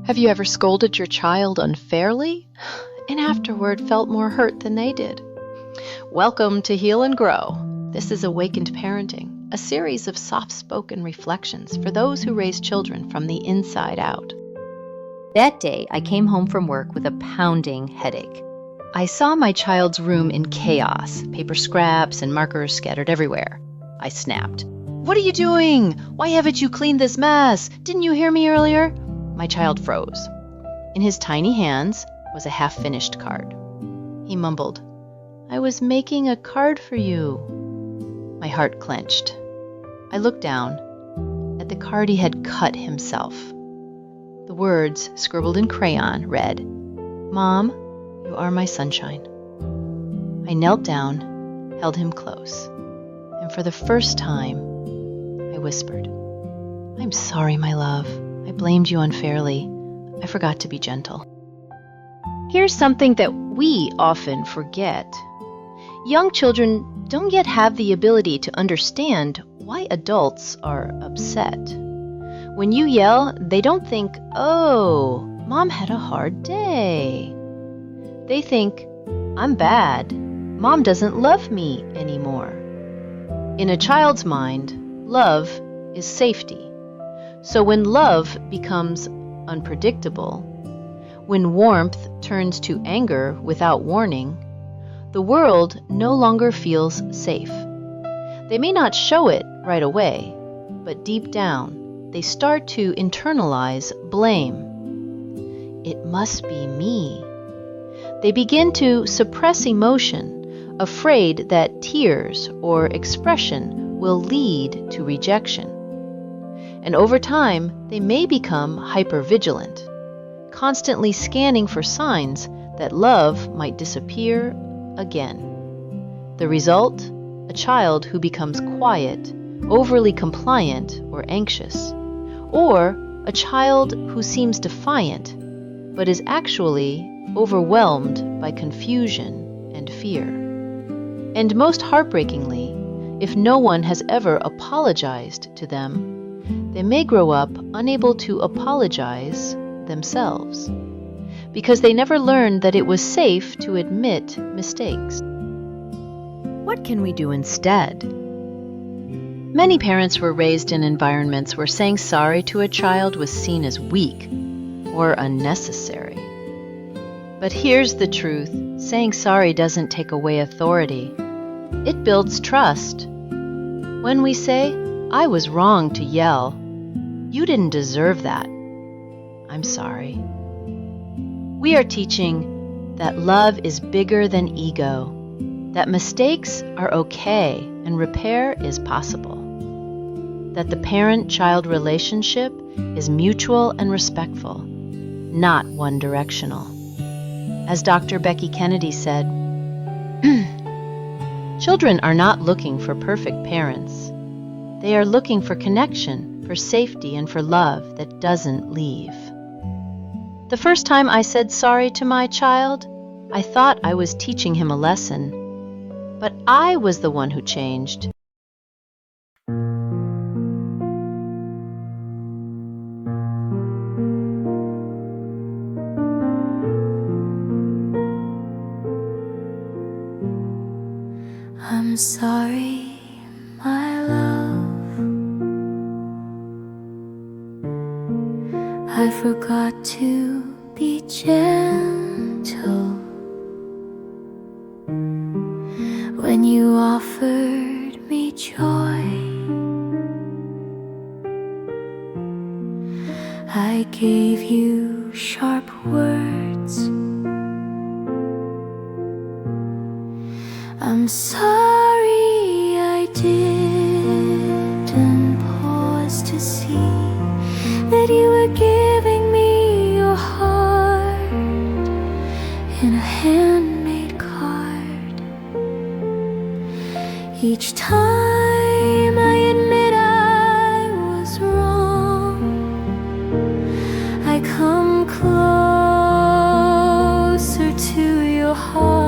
Have you ever scolded your child unfairly and afterward felt more hurt than they did? Welcome to Heal and Grow. This is Awakened Parenting, a series of soft-spoken reflections for those who raise children from the inside out. That day, I came home from work with a pounding headache. I saw my child's room in chaos, paper scraps and markers scattered everywhere. I snapped. "What are you doing? Why haven't you cleaned this mess? Didn't you hear me earlier?" My child froze. In his tiny hands was a half-finished card. He mumbled, "I was making a card for you." My heart clenched. I looked down at the card he had cut himself. The words, scribbled in crayon, read, "Mom, you are my sunshine." I knelt down, held him close, and for the first time, I whispered, "I'm sorry, my love. I blamed you unfairly. I forgot to be gentle." Here's something that we often forget. Young children don't yet have the ability to understand why adults are upset. When you yell, they don't think, "Oh, Mom had a hard day." They think, "I'm bad. Mom doesn't love me anymore." In a child's mind, love is safety. So when love becomes unpredictable, when warmth turns to anger without warning, the world no longer feels safe. They may not show it right away, but deep down, they start to internalize blame. It must be me. They begin to suppress emotion, afraid that tears or expression will lead to rejection. And over time, they may become hypervigilant, constantly scanning for signs that love might disappear again. The result? A child who becomes quiet, overly compliant, or anxious. Or a child who seems defiant, but is actually overwhelmed by confusion and fear. And most heartbreakingly, if no one has ever apologized to them, they may grow up unable to apologize themselves because they never learned that it was safe to admit mistakes. What can we do instead? Many parents were raised in environments where saying sorry to a child was seen as weak or unnecessary. But here's the truth. Saying sorry doesn't take away authority. It builds trust. When we say, "I was wrong to yell. You didn't deserve that. I'm sorry." We are teaching that love is bigger than ego, that mistakes are okay and repair is possible, that the parent-child relationship is mutual and respectful, not one-directional. As Dr. Becky Kennedy said, "Children are not looking for perfect parents. They are looking for connection, for safety, and for love that doesn't leave." The first time I said sorry to my child, I thought I was teaching him a lesson, but I was the one who changed. I'm sorry, my love. I forgot to be gentle when you offered me joy. I gave you sharp words. I'm sorry I didn't pause to see that you were giving me your heart in a handmade card. Each time I admit I was wrong, I come closer to your heart.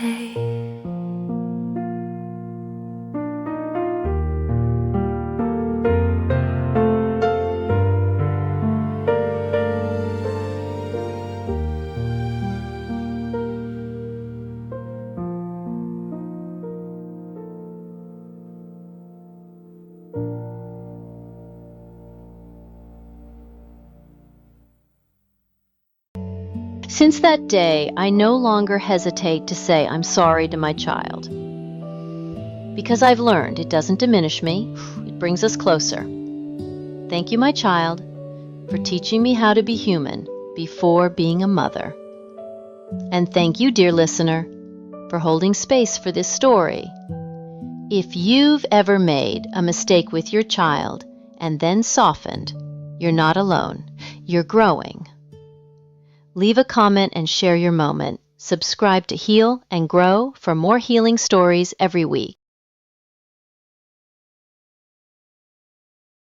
say. Since that day, I no longer hesitate to say I'm sorry to my child. Because I've learned it doesn't diminish me, it brings us closer. Thank you, my child, for teaching me how to be human before being a mother. And thank you, dear listener, for holding space for this story. If you've ever made a mistake with your child and then softened, you're not alone. You're growing. Leave a comment and share your moment. Subscribe to Heal and Grow for more healing stories every week.